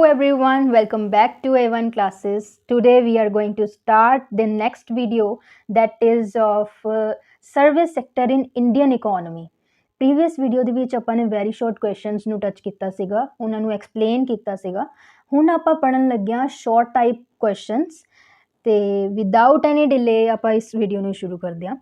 everyone, welcome back to A1 classes. Today we are going to start the next video that is of service sector in Indian economy. Previous video ਦੇ ਵਿੱਚ ਆਪਾਂ ਨੇ very short questions ਨੂੰ touch ਕੀਤਾ ਸੀਗਾ, ਉਹਨਾਂ ਨੂੰ explain ਕੀਤਾ ਸੀਗਾ। ਹੁਣ ਆਪਾਂ ਪੜਨ ਲੱਗਿਆ short type questions ਤੇ without any delay ਆਪਾਂ ਇਸ ਵੀਡੀਓ ਨੂੰ ਸ਼ੁਰੂ ਕਰਦੇ ਹਾਂ।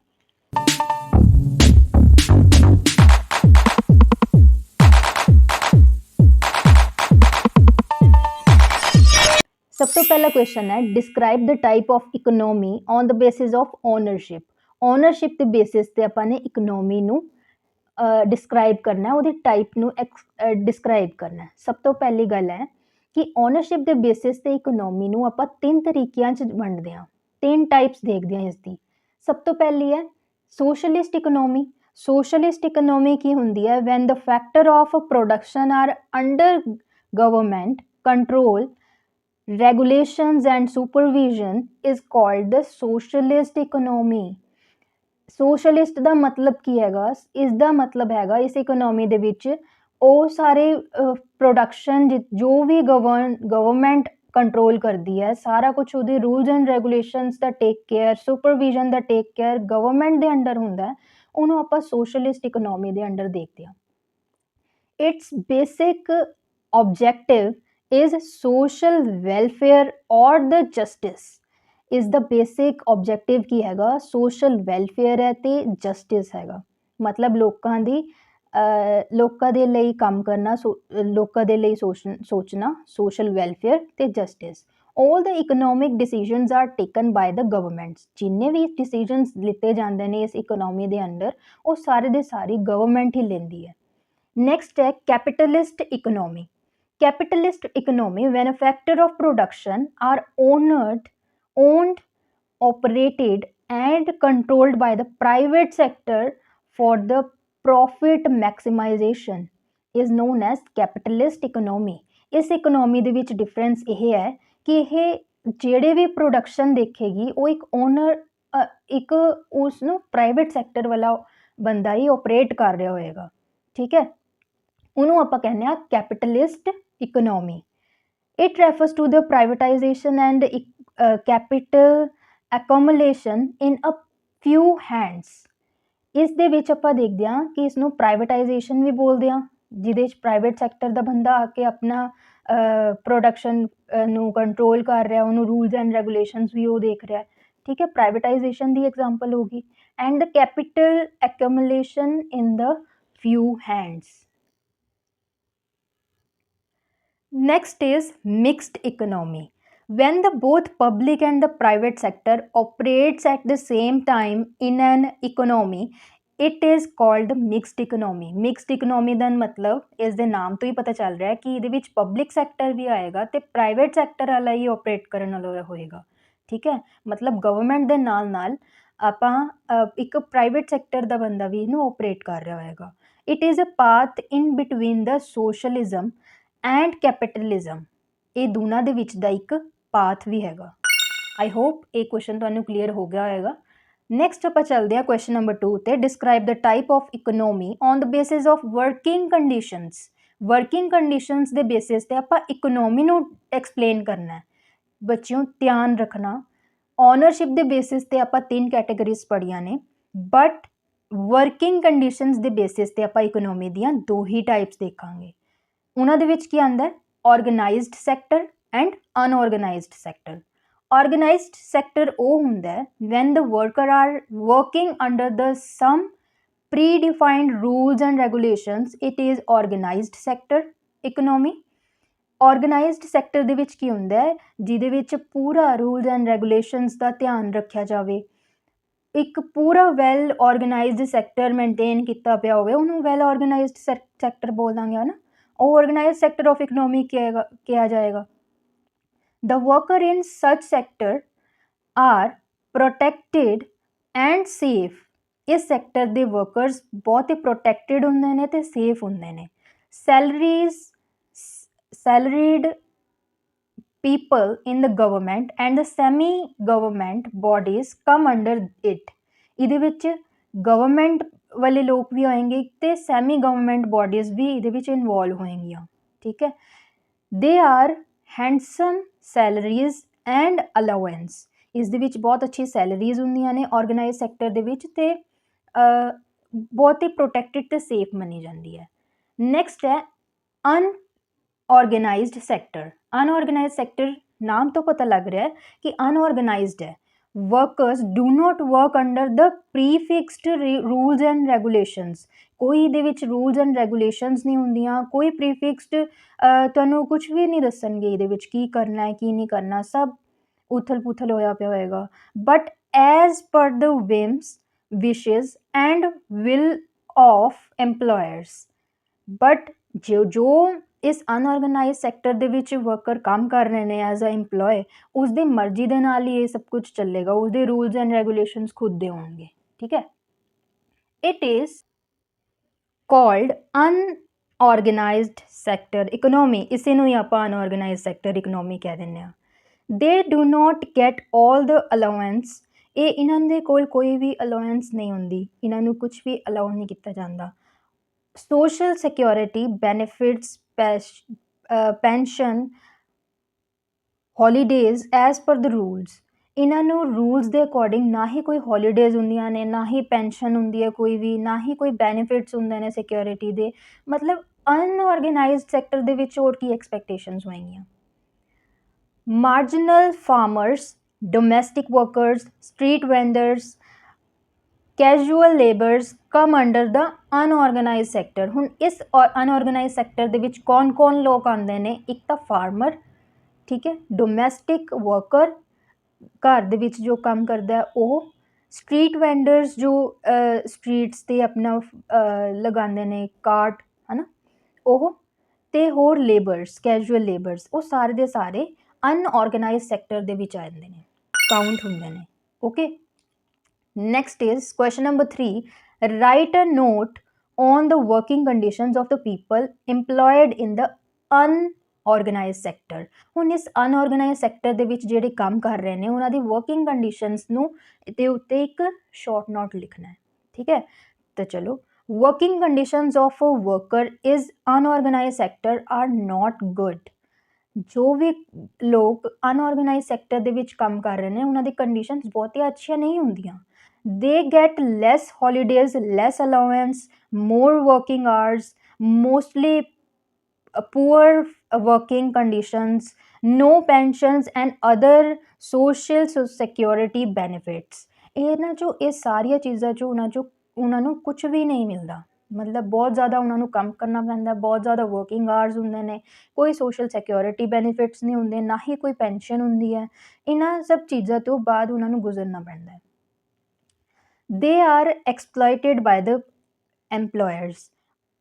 सब तो पहला क्वेश्चन है describe the type of economy on the basis of ownership के बेसिस ते अपन ने इकोनॉमी नू डिस्क्राइब करना है, वो टाइप नू डिस्क्राइब करना है। सब तो पहली गल है कि ओनरशिप के बेसिस ते इकोनॉमी नू आपां तीन तरीकियां च वंडदे हां, तीन टाइप्स देखदे हां इसदी। सब तो पहली है सोशलिस्ट इकोनॉमी। सोशलिस्ट इकोनॉमी की हुंदी है when the factor of production are under government control, regulations and supervision is called the socialist economy। socialist ਦਾ ਮਤਲਬ ਕੀ ਹੈਗਾ? ਇਸ ਦਾ ਮਤਲਬ ਹੈਗਾ ਇਸ ਇਕਨੋਮੀ ਦੇ ਵਿੱਚ ਉਹ ਸਾਰੇ ਪ੍ਰੋਡਕਸ਼ਨ ਜੋ ਵੀ ਗਵਰਨਮੈਂਟ ਕੰਟਰੋਲ ਕਰਦੀ ਹੈ, ਸਾਰਾ ਕੁਝ ਉਹਦੇ rules and regulations the take care, supervision the take care government ਦੇ ਅੰਡਰ ਹੁੰਦਾ, ਉਹਨੂੰ ਆਪਾਂ ਸੋਸ਼ਲਿਸਟ ਇਕਨੋਮੀ ਦੇ ਅੰਡਰ ਦੇਖਦੇ ਹਾਂ। It's basic objective is social welfare or the justice। is the basic objective ਕੀ ਹੈਗਾ? social welfare ਹੈ ਤੇ justice ਹੈਗਾ। ਮਤਲਬ ਲੋਕਾਂ ਦੇ ਲਈ ਕੰਮ ਕਰਨਾ, ਲੋਕਾਂ ਦੇ ਲਈ ਸੋਚਣਾ, social welfare ਤੇ justice। all the economic decisions are taken by the governments। ਜਿੰਨੇ ਵੀ decisions ਲਿੱਤੇ ਜਾਂਦੇ ਨੇ ਇਸ ਇਕਨੋਮੀ ਦੇ ਅੰਡਰ, ਉਹ ਸਾਰੇ ਦੇ ਸਾਰੀ ਗਵਰਨਮੈਂਟ ਹੀ ਲੈਂਦੀ ਹੈ। next ਹੈ capitalist economy। capitalist economy when a factor of production are owned, operated and controlled by the private sector for the profit maximization is known as capitalist economy। ਇਸ economy ਦੇ ਵਿੱਚ difference ਇਹ ਹੈ ਕਿ ਇਹ ਜਿਹੜੇ ਵੀ ਪ੍ਰੋਡਕਸ਼ਨ ਦੇਖੇਗੀ ਉਹ ਇੱਕ ਉਸ ਨੂੰ ਪ੍ਰਾਈਵੇਟ ਸੈਕਟਰ ਵਾਲਾ ਬੰਦਾ ਹੀ ਆਪਰੇਟ ਕਰ ਰਿਹਾ ਹੋਏਗਾ, ਠੀਕ ਹੈ। ਉਹਨੂੰ ਆਪਾਂ ਕਹਿੰਦੇ ਆ capitalist economy। it refers to the privatization and capital accumulation in a few hands। ਇਸ ਦੇ ਵਿੱਚ ਆਪਾਂ ਦੇਖਦੇ ਹਾਂ ਕਿ ਇਸ ਨੂੰ ਪ੍ਰਾਈਵੇਟਾਈਜੇਸ਼ਨ ਵੀ ਬੋਲਦੇ ਹਾਂ, ਜਿਹਦੇ ਵਿੱਚ ਪ੍ਰਾਈਵੇਟ ਸੈਕਟਰ ਦਾ ਬੰਦਾ ਆ ਕੇ ਆਪਣਾ ਪ੍ਰੋਡਕਸ਼ਨ ਨੂੰ ਕੰਟਰੋਲ ਕਰ ਰਿਹਾ, ਉਹਨੂੰ ਰੂਲਸ ਐਂਡ ਰੈਗੂਲੇਸ਼ਨਸ ਵੀ ਉਹ ਦੇਖ ਰਿਹਾ, ਠੀਕ ਹੈ। ਪ੍ਰਾਈਵੇਟਾਈਜੇਸ਼ਨ ਦੀ ਐਗਜ਼ਾਮਪਲ ਹੋ ਗਈ। And the capital accumulation in the few hands। Next is mixed economy when the both public and the private sector operates at the same time in an economy, it is called mixed economy। mixed economy ਦਾ ਮਤਲਬ ਇਸ ਦੇ ਨਾਮ ਤੋਂ ਹੀ ਪਤਾ ਚੱਲ ਰਿਹਾ ਹੈ ਕਿ ਇਹਦੇ ਵਿੱਚ ਪਬਲਿਕ ਸੈਕਟਰ ਵੀ ਆਏਗਾ ਤੇ ਪ੍ਰਾਈਵੇਟ ਸੈਕਟਰ ਵਾਲਾ ਹੀ ਆਪਰੇਟ ਕਰਨ ਵਾਲਾ ਹੋਏਗਾ, ਠੀਕ ਹੈ। ਮਤਲਬ ਗਵਰਨਮੈਂਟ ਦੇ ਨਾਲ ਨਾਲ ਆਪਾਂ ਇੱਕ ਪ੍ਰਾਈਵੇਟ ਸੈਕਟਰ ਦਾ ਬੰਦਾ ਵੀ ਇਹਨੂੰ ਆਪਰੇਟ ਕਰ ਰਿਹਾ ਹੋਏਗਾ। It is a path in between the socialism and capitalism. ਇਹ ਦੋਨਾਂ ਦੇ ਵਿੱਚ ਦਾ ਇੱਕ ਪਾਥ ਵੀ ਹੈਗਾ। ਆਈ ਹੋਪ ਇਹ ਕੁਐਸਚਨ ਤੁਹਾਨੂੰ ਕਲੀਅਰ ਹੋ ਗਿਆ ਹੋਏਗਾ। ਨੈਕਸਟ ਆਪਾਂ ਚੱਲਦੇ ਹਾਂ ਕੁਐਸਚਨ ਨੰਬਰ 2 ਤੇ। Describe the type of economy on the basis of working conditions. Working conditions ਦੇ ਬੇਸਿਸ ਤੇ ਆਪਾਂ ਇਕਨੋਮੀ ਨੂੰ ਐਕਸਪਲੇਨ ਕਰਨਾ ਹੈ। ਬੱਚਿਓ ਧਿਆਨ ਰੱਖਣਾ, ਓਨਰਸ਼ਿਪ ਦੇ ਬੇਸਿਸ ਤੇ ਆਪਾਂ 3 ਕੈਟਾਗਰੀਜ਼ ਪੜ੍ਹੀਆਂ ਨੇ, ਬਟ ਵਰਕਿੰਗ ਕੰਡੀਸ਼ਨਸ ਦੇ ਬੇਸਿਸ ਤੇ ਆਪਾਂ ਇਕਨੋਮੀ ਦੀਆਂ 2 ਹੀ ਟਾਈਪਸ ਦੇਖਾਂਗੇ। ਉਹਨਾਂ ਦੇ ਵਿੱਚ ਕੀ ਆਉਂਦਾ? Organised sector and unorganised sector. Organised sector ਉਹ ਹੁੰਦਾ when the worker are working under the some predefined rules and regulations, it is organised sector economy. Organised sector ਦੇ ਵਿੱਚ ਕੀ ਹੁੰਦਾ ਹੈ? ਜਿਹਦੇ ਵਿੱਚ ਪੂਰਾ ਰੂਲਸ ਐਂਡ ਰੈਗੂਲੇਸ਼ਨਸ ਦਾ ਧਿਆਨ ਰੱਖਿਆ ਜਾਵੇ, ਇੱਕ ਪੂਰਾ ਵੈਲ ਆਰਗੇਨਾਈਜ਼ਡ ਸੈਕਟਰ ਮੇਨਟੇਨ ਕੀਤਾ ਪਿਆ ਹੋਵੇ, ਉਹਨੂੰ ਵੈਲ ਆਰਗੇਨਾਈਜ਼ਡ ਸੈਕਟਰ ਬੋਲ ਦਾਂਗੇ, ਹੈ ਨਾ। ਉਹ ਆਰਗੇਨਾਈਜ਼ਡ ਸੈਕਟਰ ਆਫ ਇਕਨੋਮੀ ਕਿਹਾ ਜਾਏਗਾ। The worker in such sector are protected and safe. ਇਸ ਸੈਕਟਰ ਦੇ ਵਰਕਰਸ ਬਹੁਤ ਹੀ ਪ੍ਰੋਟੈਕਟਿਡ ਹੁੰਦੇ ਨੇ ਅਤੇ ਸੇਫ ਹੁੰਦੇ ਨੇ। ਸੈਲਰੀਡ people in the government and the semi government bodies come under it। ਇਹਦੇ ਵਿੱਚ ਗਵਰਨਮੈਂਟ ਵਾਲੇ ਲੋਕ ਵੀ ਆएंगे ਤੇ ਸੈਮੀ ਗਵਰਨਮੈਂਟ ਬੋਡੀਜ਼ ਵੀ ਇਹਦੇ ਵਿੱਚ ਇਨਵੋਲਵ ਹੋਏਗੀਆਂ, ਠੀਕ ਹੈ। They are handsome salaries and allowance. ਇਸ ਦੇ ਵਿੱਚ ਬਹੁਤ ਅੱਛੀ ਸੈਲਰੀਜ਼ ਹੁੰਦੀਆਂ ਨੇ ਆਰਗੇਨਾਈਜ਼ ਸੈਕਟਰ ਦੇ ਵਿੱਚ ਤੇ ਬਹੁਤ ਹੀ ਪ੍ਰੋਟੈਕਟਿਡ ਤੇ ਸੇਫ ਮੰਨੀ ਜਾਂਦੀ ਹੈ। ਨੈਕਸਟ ਹੈ ਅਨਆਰਗੇਨਾਈਜ਼ਡ ਸੈਕਟਰ। ਅਨਆਰਗੇਨਾਈਜ਼ਡ ਸੈਕਟਰ ਨਾਮ ਤੋਂ ਪਤਾ ਲੱਗ ਰਿਹਾ ਹੈ ਕਿ ਅਨਆਰਗੇਨਾਈਜ਼ਡ ਹੈ। Workers do not work under the prefixed rules and regulations. ਕੋਈ ਇਹਦੇ ਵਿੱਚ ਰੂਲਸ ਐਂਡ ਰੈਗੂਲੇਸ਼ਨਸ ਨਹੀਂ ਹੁੰਦੀਆਂ, ਕੋਈ ਪ੍ਰੀਫਿਕਸਡ ਤੁਹਾਨੂੰ ਕੁਝ ਵੀ ਨਹੀਂ ਦੱਸਣਗੇ ਇਹਦੇ ਵਿੱਚ ਕੀ ਕਰਨਾ ਹੈ ਕੀ ਨਹੀਂ ਕਰਨਾ, ਸਭ ਉਥਲ ਪੁਥਲ ਹੋਇਆ ਪਿਆ ਹੋਏਗਾ। But as per the whims ਵਿਸ਼ੇਸ ਐਂਡ ਵਿਲ ਆਫ ਐਮਪਲੋਇਰਸ। ਬਟ ਜੋ ਇਸ ਅਨਆਰਗੇਨਾਈਜ਼ ਸੈਕਟਰ ਦੇ ਵਿੱਚ ਵਰਕਰ ਕੰਮ ਕਰ ਰਹੇ ਨੇ ਐਜ਼ ਅ ਇੰਪਲੋਏ, ਉਸਦੀ ਮਰਜ਼ੀ ਦੇ ਨਾਲ ਹੀ ਇਹ ਸਭ ਕੁਝ ਚੱਲੇਗਾ, ਉਸਦੇ ਰੂਲਸ ਐਂਡ ਰੈਗੂਲੇਸ਼ਨਸ ਖੁਦ ਦੇ ਹੋਣਗੇ। ਠੀਕ ਹੈ। It is called unorganised sector economy. ਇਸੇ ਨੂੰ ਹੀ ਆਪਾਂ ਅਨਆਰਗੇਨਾਈਜ਼ਡ ਸੈਕਟਰ ਇਕਨੋਮੀ ਕਹਿ ਦਿੰਦੇ ਹਾਂ। ਦੇ ਡੂ ਨਾਟ ਗੈਟ ਆਲ ਦ ਅਲਾਉੈਂਸ। ਇਹ ਇਹਨਾਂ ਦੇ ਕੋਲ ਕੋਈ ਵੀ ਅਲਾਉੈਂਸ ਨਹੀਂ ਹੁੰਦੀ, ਇਹਨਾਂ ਨੂੰ ਕੁਝ ਵੀ ਅਲਾਉ ਨਹੀਂ ਕੀਤਾ ਜਾਂਦਾ। Social security benefits, pension, holidays as per the rules. ਇਹਨਾਂ ਨੂੰ ਰੂਲਸ ਦੇ ਅਕੋਰਡਿੰਗ ਨਾ ਹੀ ਕੋਈ ਹੌਲੀਡੇਜ਼ ਹੁੰਦੀਆਂ ਨੇ, ਨਾ ਹੀ ਪੈਨਸ਼ਨ ਹੁੰਦੀ ਹੈ ਕੋਈ ਵੀ, ਨਾ ਹੀ ਕੋਈ ਬੈਨੀਫਿਟਸ ਹੁੰਦੇ ਨੇ ਸਿਕਿਉਰਿਟੀ ਦੇ। ਮਤਲਬ ਅਨਆਰਗੇਨਾਈਜ਼ਡ ਸੈਕਟਰ ਦੇ ਵਿੱਚ ਹੋਰ ਕੀ ਐਕਸਪੈਕਟੇਸ਼ਨਸ ਹੋਏਗੀਆਂ। Marginal farmers, domestic workers, street vendors, casual labours come under the unorganise sector. ਹੁਣ ਇਸ ਅਨਆਰਗੇਨਾਈਜ਼ ਸੈਕਟਰ ਦੇ ਵਿੱਚ ਕੌਣ ਲੋਕ ਆਉਂਦੇ ਨੇ? ਇੱਕ ਤਾਂ ਫਾਰਮਰ, ਠੀਕ ਹੈ, ਡੋਮੈਸਟਿਕ ਵਰਕਰ ਘਰ ਦੇ ਵਿੱਚ ਜੋ ਕੰਮ ਕਰਦਾ ਉਹ, ਸਟਰੀਟ ਵੈਂਡਰਸ ਜੋ ਸਟਰੀਟਸ 'ਤੇ ਆਪਣਾ ਲਗਾਉਂਦੇ ਨੇ ਕਾਰਟ ਹੈ ਨਾ ਉਹ, ਅਤੇ ਹੋਰ ਲੇਬਰਸ, ਕੈਜੂਅਲ ਲੇਬਰਸ, ਉਹ ਸਾਰੇ ਦੇ ਸਾਰੇ ਅਨਆਰਗੇਨਾਈਜ਼ ਸੈਕਟਰ ਦੇ ਵਿੱਚ ਆ ਜਾਂਦੇ ਨੇ, ਕਾਊਂਟ ਹੁੰਦੇ ਨੇ। Okay. Next is question number 3. Write a note on the working conditions of the people employed in the unorganized sector. ਹੁਣ ਇਸ unorganized sector ਦੇ ਵਿੱਚ ਜਿਹੜੇ ਕੰਮ ਕਰ ਰਹੇ ਨੇ ਉਹਨਾਂ ਦੀ working conditions ਨੂੰ ਦੇ ਉੱਤੇ ਇੱਕ short note ਲਿਖਣਾ ਹੈ। ਠੀਕ ਹੈ। ਤਾਂ ਚਲੋ, working conditions of a worker is unorganized sector are not good. ਜੋ ਵੀ ਲੋਕ ਅਨਆਰਗੇਨਾਈਜ਼ ਸੈਕਟਰ ਦੇ ਵਿੱਚ ਕੰਮ ਕਰ ਰਹੇ ਨੇ ਉਹਨਾਂ ਦੀ ਕੰਡੀਸ਼ਨਸ ਬਹੁਤੀਆਂ ਅੱਛੀਆਂ ਨਹੀਂ ਹੁੰਦੀਆਂ। They get less holidays, less allowance, more working hours, mostly poor working conditions, no pensions and other social security benefits. ਇਹਨਾਂ ਚੋਂ ਇਹ ਸਾਰੀਆਂ ਚੀਜ਼ਾਂ ਚੋਂ ਉਹਨਾਂ ਨੂੰ ਕੁਝ ਵੀ ਨਹੀਂ ਮਿਲਦਾ। ਮਤਲਬ ਬਹੁਤ ਜ਼ਿਆਦਾ ਉਹਨਾਂ ਨੂੰ ਕੰਮ ਕਰਨਾ ਪੈਂਦਾ, ਬਹੁਤ ਜ਼ਿਆਦਾ ਵਰਕਿੰਗ ਆਵਰਸ ਹੁੰਦੇ ਨੇ, ਕੋਈ ਸੋਸ਼ਲ ਸਿਕਿਉਰਿਟੀ ਬੈਨੀਫਿਟਸ ਨਹੀਂ ਹੁੰਦੇ, ਨਾ ਹੀ ਕੋਈ ਪੈਨਸ਼ਨ ਹੁੰਦੀ ਹੈ। ਇਹਨਾਂ ਸਭ ਚੀਜ਼ਾਂ ਤੋਂ ਬਾਅਦ ਉਹਨਾਂ ਨੂੰ ਗੁਜ਼ਰਨਾ ਪੈਂਦਾ ਹੈ। ਦੇ ਆਰ ਐਕਸਪਲੋਇਟਡ ਬਾਏ ਦ ਐਮਪਲੋਇਰਸ।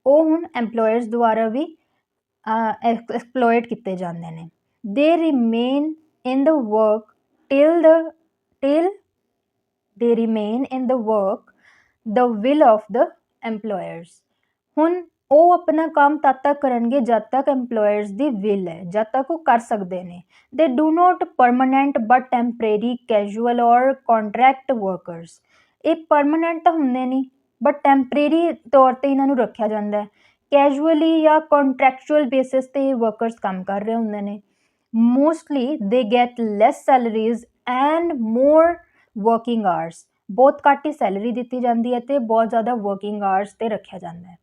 ਉਹ ਹੁਣ ਐਮਪਲੋਇਰਸ ਦੁਆਰਾ ਵੀ ਐਕਸਪਲੋਇਟ ਕੀਤੇ ਜਾਂਦੇ ਨੇ। ਦੇ remain in the work till they remain in the work the will of the employers. ਹੁਣ ਉਹ ਆਪਣਾ ਕੰਮ ਤਦ ਤੱਕ ਕਰਨਗੇ ਜਦ ਤੱਕ ਐਮਪਲੋਇਰਸ ਦੀ ਵਿਲ ਹੈ, ਜਦ ਤੱਕ ਉਹ ਕਰ ਸਕਦੇ ਨੇ। ਦੇ do not permanent but temporary, casual ਔਰ ਕੰਟਰੈਕਟ ਵਰਕਰਸ। ਇਹ ਪਰਮਾਨੈਂਟ ਤਾਂ ਹੁੰਦੇ ਨਹੀਂ ਬਟ ਟੈਂਪਰੇਰੀ ਤੌਰ 'ਤੇ ਇਹਨਾਂ ਨੂੰ ਰੱਖਿਆ ਜਾਂਦਾ ਹੈ। ਕੈਜੂਅਲੀ ਜਾਂ ਕੰਟਰੈਕਚੁਅਲ ਬੇਸਿਸ 'ਤੇ ਇਹ ਵਰਕਰਸ ਕੰਮ ਕਰ ਰਹੇ ਹੁੰਦੇ ਨੇ। Mostly they get less salaries and more working hours. ਬਹੁਤ ਘੱਟ ਹੀ ਸੈਲਰੀ ਦਿੱਤੀ ਜਾਂਦੀ ਹੈ ਅਤੇ ਬਹੁਤ ਜ਼ਿਆਦਾ ਵਰਕਿੰਗ ਆਵਰਸ 'ਤੇ ਰੱਖਿਆ ਜਾਂਦਾ ਹੈ।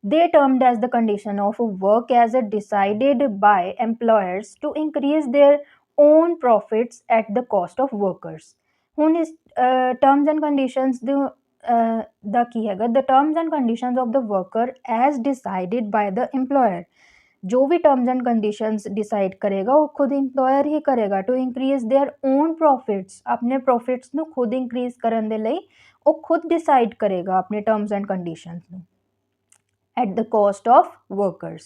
They termed as the condition of work as decided by employers to increase their own profits at the cost of workers. ਹੁਣ ਇਸ ਟਰਮਸ ਐਂਡ ਕੰਡੀਸ਼ਨਸ ਦਾ ਕੀ ਹੈਗਾ? The terms and conditions of the worker as decided by the employer. ਜੋ ਵੀ terms and conditions decide ਕਰੇਗਾ ਉਹ ਖੁਦ employer ਹੀ ਕਰੇਗਾ to increase their own profits. ਆਪਣੇ ਪ੍ਰੋਫਿਟਸ ਨੂੰ ਖੁਦ ਇਨਕਰੀਜ਼ ਕਰਨ ਦੇ ਲਈ ਉਹ ਖੁਦ ਡਿਸਾਈਡ ਕਰੇਗਾ ਆਪਣੇ ਟਰਮਸ ਐਂਡ ਕੰਡੀਸ਼ਨਸ ਨੂੰ at the cost of workers.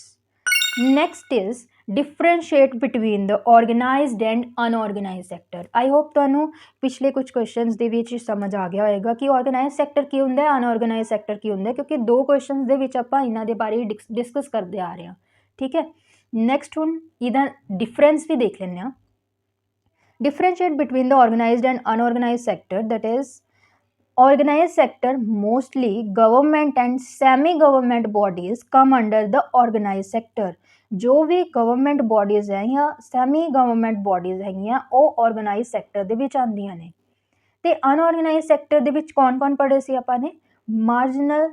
Next is differentiate between the organized and unorganized sector. I hope ਤੁਹਾਨੂੰ ਪਿਛਲੇ ਕੁਝ ਕੁਐਸਚਨਸ ਦੇ ਵਿੱਚ ਸਮਝ ਆ ਗਿਆ ਹੋਏਗਾ ਕਿ ਆਰਗੇਨਾਈਜ਼ ਸੈਕਟਰ ਕੀ ਹੁੰਦਾ ਹੈ, ਅਨਆਰਗੇਨਾਈਜ਼ ਸੈਕਟਰ ਕੀ ਹੁੰਦਾ ਹੈ, ਕਿਉਂਕਿ 2 ਕੁਐਸਚਨਸ ਦੇ ਵਿੱਚ ਆਪਾਂ ਇਹਨਾਂ ਦੇ ਬਾਰੇ ਡਿਸਕਸ ਕਰਦੇ ਆ ਰਹੇ ਹਾਂ। ਠੀਕ ਹੈ। ਨੈਕਸਟ ਹੁਣ ਇਹਦਾ ਡਿਫਰੈਂਸ ਵੀ ਦੇਖ ਲੈਂਦੇ ਹਾਂ। Differentiate between the organised and unorganised sector, that is organized sector mostly government and semi government bodies come under the organized sector. ਜੋ ਵੀ ਗਵਰਨਮੈਂਟ ਬੋਡੀਜ਼ ਹੈ ਜਾਂ ਸੈਮੀ ਗਵਰਨਮੈਂਟ ਬੋਡੀਜ਼ ਹੈਗੀਆਂ ਉਹ ਆਰਗੇਨਾਈਜ਼ ਸੈਕਟਰ ਦੇ ਵਿੱਚ ਆਉਂਦੀਆਂ ਨੇ। ਤੇ ਅਨਆਰਗੇਨਾਈਜ਼ ਸੈਕਟਰ ਦੇ ਵਿੱਚ ਕੌਣ ਪੜ੍ਹੇ ਸੀ ਆਪਾਂ ਨੇ? Marginal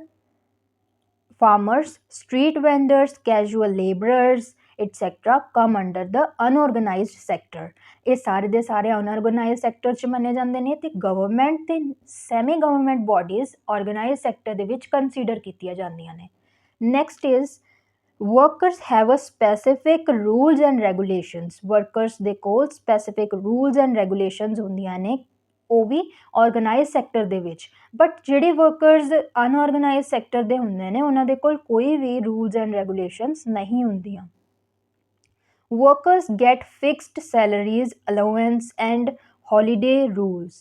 farmers, street vendors, casual laborers, etc. come under the unorganized sector। ਇਹ ਸਾਰੇ ਦੇ ਸਾਰੇ ਅਨਆਰਗੇਨਾਈਜ਼ ਸੈਕਟਰ 'ਚ ਮੰਨੇ ਜਾਂਦੇ ਨੇ ਤੇ ਗਵਰਨਮੈਂਟ ਤੇ semi government bodies organise sector ਦੇ ਵਿੱਚ ਕੰਸੀਡਰ ਕੀਤੀਆਂ ਜਾਂਦੀਆਂ ਨੇ। Next is workers have a specific rules and regulations। workers ਦੇ ਕੋਲ specific rules and regulations ਹੁੰਦੀਆਂ ਨੇ ਉਹ ਵੀ ਆਰਗੇਨਾਈਜ਼ ਸੈਕਟਰ ਦੇ ਵਿੱਚ। ਬਟ ਜਿਹੜੇ ਵਰਕਰਸ ਅਨਆਰਗੇਨਾਈਜ਼ ਸੈਕਟਰ ਦੇ ਹੁੰਦੇ ਨੇ ਉਹਨਾਂ ਦੇ ਕੋਲ ਕੋਈ ਵੀ ਰੂਲਸ ਐਂਡ ਰੈਗੂਲੇਸ਼ਨਸ ਨਹੀਂ ਹੁੰਦੀਆਂ। workers get fixed salaries, allowance and holiday rules।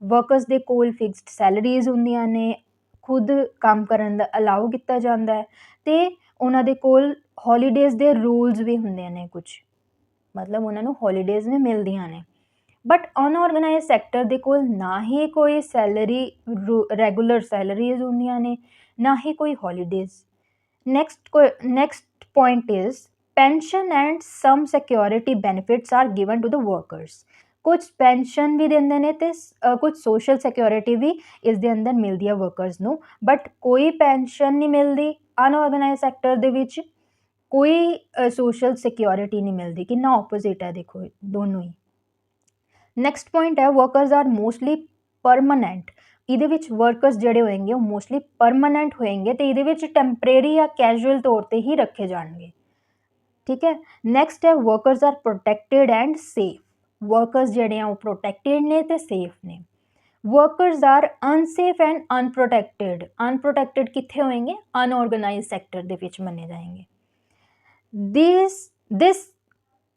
workers ਦੇ ਕੋਲ ਫਿਕਸਡ ਸੈਲਰੀਜ਼ ਹੁੰਦੀਆਂ ਨੇ, ਖੁਦ ਕੰਮ ਕਰਨ ਦਾ ਅਲਾਉ ਕੀਤਾ ਜਾਂਦਾ ਹੈ ਤੇ ਉਹਨਾਂ ਦੇ ਕੋਲ ਹੌਲੀਡੇਜ਼ ਦੇ ਰੂਲਸ ਵੀ ਹੁੰਦੇ ਨੇ ਕੁਝ, ਮਤਲਬ ਉਹਨਾਂ ਨੂੰ ਹੌਲੀਡੇਜ਼ ਵੀ ਮਿਲਦੀਆਂ ਨੇ। ਬਟ ਅਨਆਰਗੇਨਾਈਜ਼ ਸੈਕਟਰ ਦੇ ਕੋਲ ਨਾ ਹੀ ਕੋਈ ਸੈਲਰੀ ਰੈਗੂਲਰ ਸੈਲਰੀਜ਼ ਹੁੰਦੀਆਂ ਨੇ ਨਾ ਹੀ ਕੋਈ holidays. Next point is pension and some security benefits are given to the workers. ਕੁਝ ਪੈਨਸ਼ਨ ਵੀ ਦਿੰਦੇ ਨੇ ਤੇ ਕੁਝ ਸੋਸ਼ਲ ਸਿਕਿਉਰਿਟੀ ਵੀ ਇਸ ਦੇ ਅੰਦਰ ਮਿਲਦੀ ਹੈ ਵਰਕਰਸ ਨੂੰ। ਬਟ ਕੋਈ ਪੈਨਸ਼ਨ ਨਹੀਂ ਮਿਲਦੀ ਅਨਆਰਗੇਨਾਈਜ਼ ਸੈਕਟਰ ਦੇ ਵਿੱਚ, ਕੋਈ ਸੋਸ਼ਲ ਸਿਕਿਉਰਿਟੀ ਨਹੀਂ ਮਿਲਦੀ। ਕਿੰਨਾ ਆਪੋਜ਼ਿਟ ਹੈ ਦੇਖੋ ਦੋਨੋਂ ਹੀ। ਨੈਕਸਟ ਪੁਆਇੰਟ ਹੈ ਵਰਕਰਸ ਆਰ ਮੋਸਟਲੀ ਪਰਮਾਨੈਂਟ। ਇਹਦੇ ਵਿੱਚ ਵਰਕਰਸ ਜਿਹੜੇ ਹੋਏਗੇ ਉਹ ਮੋਸਟਲੀ ਪਰਮਾਨੈਂਟ ਹੋਏਗੇ ਤੇ ਇਹਦੇ ਵਿੱਚ ਟੈਂਪਰੇਰੀ ਜਾਂ ਕੈਜੂਅਲ ਤੌਰ ਤੇ ਹੀ ਰੱਖੇ ਜਾਣਗੇ। ਠੀਕ ਹੈ। ਨੈਕਸਟ ਹੈ workers are protected and safe. Workers ਜਿਹੜੇ ਆ ਉਹ ਪ੍ਰੋਟੈਕਟਿਡ ਨੇ ਤੇ ਸੇਫ ਨੇ। Workers are unsafe and unprotected. Unprotected ਕਿੱਥੇ ਹੋਏਗੇ? ਅਨਆਰਗੇਨਾਈਜ਼ ਸੈਕਟਰ ਦੇ ਵਿੱਚ ਮੰਨੇ ਜਾਏंगे। this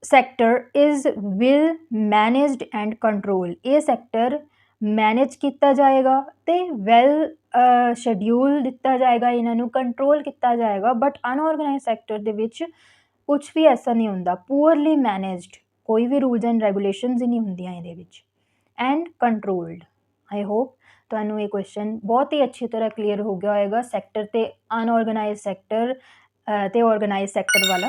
sector is well managed and controlled। ਇਹ ਸੈਕਟਰ ਮੈਨੇਜ ਕੀਤਾ ਜਾਏਗਾ ਤੇ ਵੈਲ ਸ਼ੈਡਿਊਲ ਦਿੱਤਾ ਜਾਏਗਾ, ਇਹਨਾਂ ਨੂੰ ਕੰਟਰੋਲ ਕੀਤਾ ਜਾਏਗਾ। ਬਟ ਅਨਆਰਗੇਨਾਈਜ਼ ਸੈਕਟਰ ਦੇ ਵਿੱਚ ਕੁਛ ਵੀ ਐਸਾ ਨਹੀਂ ਹੁੰਦਾ, ਪੂਅਰਲੀ ਮੈਨੇਜਡ, ਕੋਈ ਵੀ ਰੂਲਸ ਐਂਡ ਰੈਗੂਲੇਸ਼ਨਸ ਹੀ ਨਹੀਂ ਹੁੰਦੀਆਂ ਇਹਦੇ ਵਿੱਚ, ਐਂਡ ਕੰਟਰੋਲਡ। ਆਈ ਹੋਪ ਤੁਹਾਨੂੰ ਇਹ ਕੁਐਸਚਨ ਬਹੁਤ ਹੀ ਅੱਛੀ ਤਰ੍ਹਾਂ ਕਲੀਅਰ ਹੋ ਗਿਆ ਹੋਏਗਾ ਸੈਕਟਰ ਤੇ ਅਨਆਰਗੇਨਾਈਜ਼ ਸੈਕਟਰ ਤੇ ਆਰਗੇਨਾਈਜ਼ ਸੈਕਟਰ ਵਾਲਾ।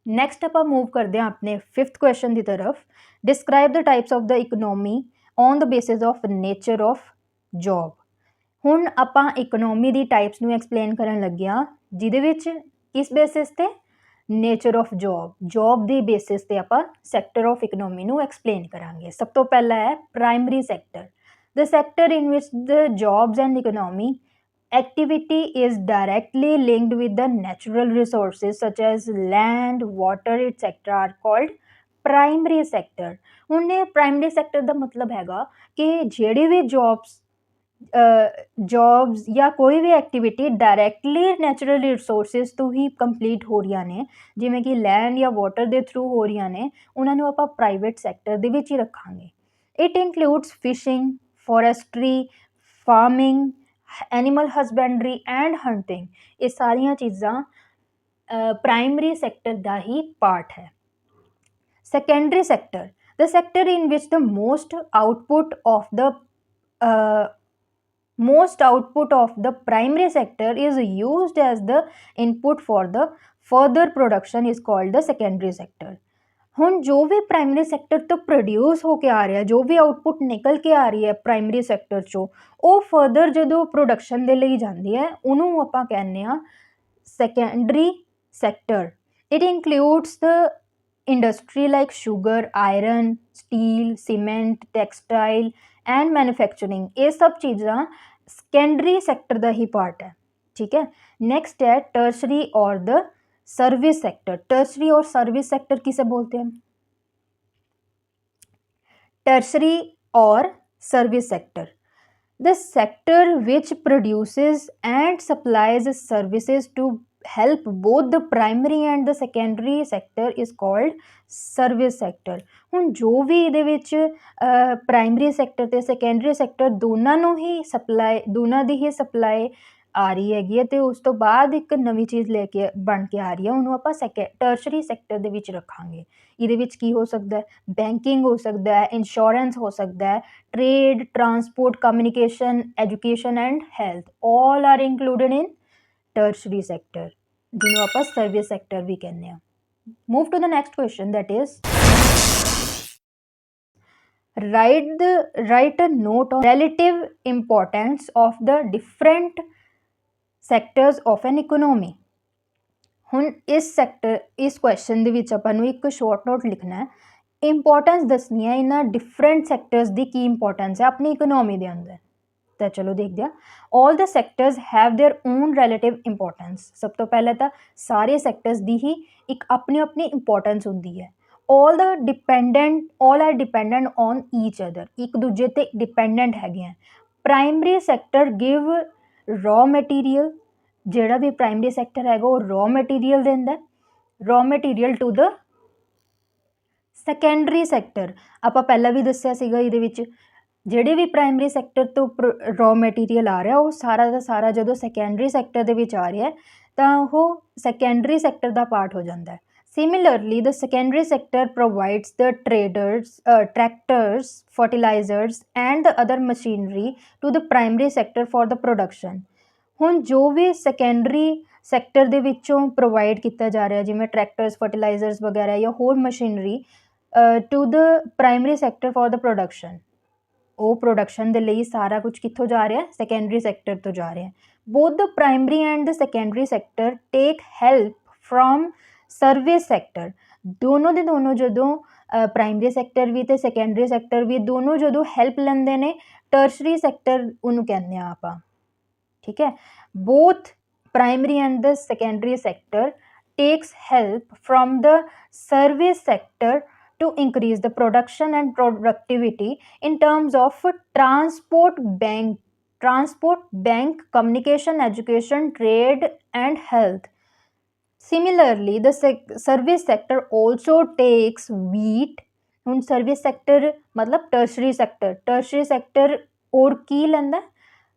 ਨੈਕਸਟ ਆਪਾਂ ਮੂਵ ਕਰਦੇ ਹਾਂ ਆਪਣੇ 5th ਕੁਐਸਚਨ ਦੀ ਤਰਫ। Describe the types of the economy on the basis of nature of job. ਹੁਣ ਆਪਾਂ ਇਕਨੋਮੀ ਦੀ ਟਾਈਪਸ ਨੂੰ ਐਕਸਪਲੇਨ ਕਰਨ ਲੱਗੇ ਹਾਂ ਜਿਹਦੇ ਵਿੱਚ ਕਿਸ ਬੇਸਿਸ ਤੇ? Nature of job the basis ਤੇ ਆਪਾਂ ਸੈਕਟਰ ਆਫ ਇਕਨੋਮੀ ਨੂੰ ਐਕਸਪਲੇਨ ਕਰਾਂਗੇ। ਸਭ ਤੋਂ ਪਹਿਲਾ ਹੈ primary sector. The sector in which the jobs and economy activity is directly linked with the natural resources such as land, water, etc. are called primary sector। ਹੁਣ ਇਹ primary sector ਦਾ ਮਤਲਬ ਹੈਗਾ ਕਿ ਜਿਹੜੀ ਵੀ ਜੌਬਸ ਜਾਂ ਕੋਈ ਵੀ ਐਕਟੀਵਿਟੀ ਡਾਇਰੈਕਟਲੀ ਨੈਚੁਰਲ ਰਿਸੋਰਸਿਸ ਤੋਂ ਹੀ complete ਹੋ ਰਹੀਆਂ ਨੇ, ਜਿਵੇਂ ਕਿ ਲੈਂਡ ਜਾਂ ਵਾਟਰ ਦੇ ਥਰੂ ਹੋ ਰਹੀਆਂ ਨੇ, ਉਹਨਾਂ ਨੂੰ ਆਪਾਂ ਪ੍ਰਾਈਵੇਟ ਸੈਕਟਰ ਦੇ ਵਿੱਚ ਹੀ ਰੱਖਾਂਗੇ। It includes fishing, forestry, farming, animal husbandry and hunting. ਇਹ ਸਾਰੀਆਂ ਚੀਜ਼ਾਂ ਪ੍ਰਾਇਮਰੀ ਸੈਕਟਰ ਦਾ ਹੀ ਪਾਰਟ ਹੈ। Secondary sector, the sector in which the most output of the primary sector is used as the input for the further production is called the secondary sector। ਹੁਣ ਜੋ ਵੀ primary sector ਤੋਂ produce ਹੋ ਕੇ ਆ ਰਿਹਾ, ਜੋ ਵੀ output ਨਿਕਲ ਕੇ ਆ ਰਹੀ ਹੈ ਪ੍ਰਾਇਮਰੀ ਸੈਕਟਰ 'ਚੋਂ, ਉਹ ਫਰਦਰ ਜਦੋਂ ਪ੍ਰੋਡਕਸ਼ਨ ਦੇ ਲਈ ਜਾਂਦੀ ਹੈ ਉਹਨੂੰ ਆਪਾਂ ਕਹਿੰਦੇ ਹਾਂ secondary sector. It includes the industry like sugar, iron, steel, cement, textile and manufacturing. ਇਹ ਸਭ ਚੀਜ਼ਾਂ ਸੈਕੰਡਰੀ ਸੈਕਟਰ ਦਾ ਹੀ ਪਾर्ट है। ठीक है। नेक्स्ट है टर्शरी और द सर्विस सेक्टर। टर्शरी और सर्विस सेक्टर किसे बोलते हैं? टर्शरी और service sector, the sector which produces and supplies services to help both the primary and the secondary sector is called service sector। ਹੁਣ ਜੋ ਵੀ ਇਹਦੇ ਵਿੱਚ ਪ੍ਰਾਇਮਰੀ ਸੈਕਟਰ ਤੇ ਸੈਕੰਡਰੀ ਸੈਕਟਰ ਦੋਨਾਂ ਨੂੰ ਹੀ ਦੋਨਾਂ ਦੀ ਹੀ ਸਪਲਾਈ ਆ ਰਹੀ ਹੈਗੀ ਹੈ ਤੇ ਉਸ ਤੋਂ ਬਾਅਦ ਇੱਕ ਨਵੀਂ ਚੀਜ਼ ਲੈ ਕੇ ਬਣ ਕੇ ਆ ਰਹੀ ਹੈ, ਉਹਨੂੰ ਆਪਾਂ ਟਰਸ਼ਰੀ ਸੈਕਟਰ ਦੇ ਵਿੱਚ ਰੱਖਾਂਗੇ। ਇਹਦੇ ਵਿੱਚ ਕੀ ਹੋ ਸਕਦਾ ਹੈ? ਬੈਂਕਿੰਗ ਹੋ ਸਕਦਾ ਹੈ, ਇੰਸ਼ੋਰੈਂਸ ਹੋ ਸਕਦਾ ਹੈ, trade, transport, communication, education and health, all are included in tertiary sector। ਜਿਹਨੂੰ ਆਪਾਂ ਸਰਵਿਸ ਸੈਕਟਰ ਵੀ ਕਹਿੰਦੇ ਆ। Move to the next question, that is write a note on relative importance of the different sectors of an economy। ਹੁਣ ਇਸ question ਦੇ ਵਿੱਚ ਆਪਾਂ ਨੂੰ ਇੱਕ ਸ਼ਾਰਟ ਨੋਟ ਲਿਖਣਾ ਹੈ, ਇੰਪੋਰਟੈਂਸ ਦੱਸਣੀ ਹੈ ਇਹਨਾਂ ਡਿਫਰੈਂਟ ਸੈਕਟਰਸ ਦੀ ਕੀ ਇੰਪੋਰਟੈਂਸ ਹੈ ਆਪਣੀ ਇਕਨੋਮੀ ਦੇ ਅੰਦਰ। ਤਾਂ ਚਲੋ ਦੇਖਦੇ ਹਾਂ। All the sectors have their own relative importance. ਸਭ ਤੋਂ ਪਹਿਲਾਂ ਤਾਂ ਸਾਰੇ ਸੈਕਟਰਸ ਦੀ ਹੀ ਇੱਕ ਆਪਣੀ ਆਪਣੀ ਇੰਪੋਰਟੈਂਸ ਹੁੰਦੀ ਹੈ। all are dependent on each other, ਇੱਕ ਦੂਜੇ ਤੇ ਡਿਪੈਂਡੈਂਟ ਹੈਗੇ ਆ। Primary sector give raw material, ਜਿਹੜਾ ਵੀ ਪ੍ਰਾਇਮਰੀ ਸੈਕਟਰ ਹੈਗਾ ਉਹ ਰॉ ਮਟੀਰੀਅਲ ਦਿੰਦਾ, raw material to the secondary sector. ਆਪਾਂ ਪਹਿਲਾਂ ਵੀ ਦੱਸਿਆ ਸੀਗਾ ਇਹਦੇ ਵਿੱਚ, ਜਿਹੜੇ ਵੀ ਪ੍ਰਾਇਮਰੀ ਸੈਕਟਰ ਤੋਂ ਰॉ ਮਟੀਰੀਅਲ ਆ ਰਿਹਾ ਉਹ ਸਾਰਾ ਦਾ ਸਾਰਾ ਜਦੋਂ ਸੈਕੰਡਰੀ ਸੈਕਟਰ ਦੇ ਵਿੱਚ ਆ ਰਿਹਾ ਤਾਂ ਉਹ ਸੈਕੰਡਰੀ ਸੈਕਟਰ ਦਾ ਪਾਰਟ ਹੋ ਜਾਂਦਾ। Similarly, the secondary sector provides the traders, tractors, fertilizers and the other machinery to the primary sector for the production। ਹੁਣ ਜੋ ਵੀ ਸੈਕੰਡਰੀ ਸੈਕਟਰ ਦੇ ਵਿੱਚੋਂ ਪ੍ਰੋਵਾਈਡ ਕੀਤਾ ਜਾ ਰਿਹਾ ਜਿਵੇਂ ਟਰੈਕਟਰਸ, ਫਰਟੀਲਾਈਜ਼ਰਸ ਵਗੈਰਾ ਜਾਂ ਹੋਰ machinery to the primary sector for the production, ਉਹ ਪ੍ਰੋਡਕਸ਼ਨ ਦੇ ਲਈ ਸਾਰਾ ਕੁਝ ਕਿੱਥੋਂ ਜਾ ਰਿਹਾ? ਸੈਕੰਡਰੀ ਸੈਕਟਰ ਤੋਂ ਜਾ ਰਿਹਾ। Both the primary and the secondary sector take help from service sector. ਦੋਨੋਂ ਦੇ ਦੋਨੋਂ ਜਦੋਂ ਪ੍ਰਾਇਮਰੀ ਸੈਕਟਰ ਵੀ ਅਤੇ ਸੈਕੰਡਰੀ ਸੈਕਟਰ ਵੀ ਦੋਨੋਂ ਜਦੋਂ ਹੈਲਪ ਲੈਂਦੇ ਨੇ ਟਰਸ਼ਰੀ ਸੈਕਟਰ ਉਹਨੂੰ ਕਹਿੰਦੇ ਹਾਂ ਆਪਾਂ, ਠੀਕ ਹੈ। Both primary and the secondary sector takes help from the service sector to increase the production and productivity in terms of transport, bank, communication, education, trade and health। Similarly, the service sector also takes wheat। ਹੁਣ service sector ਮਤਲਬ tertiary sector ਔਰ ਕੀ ਲੈਂਦਾ?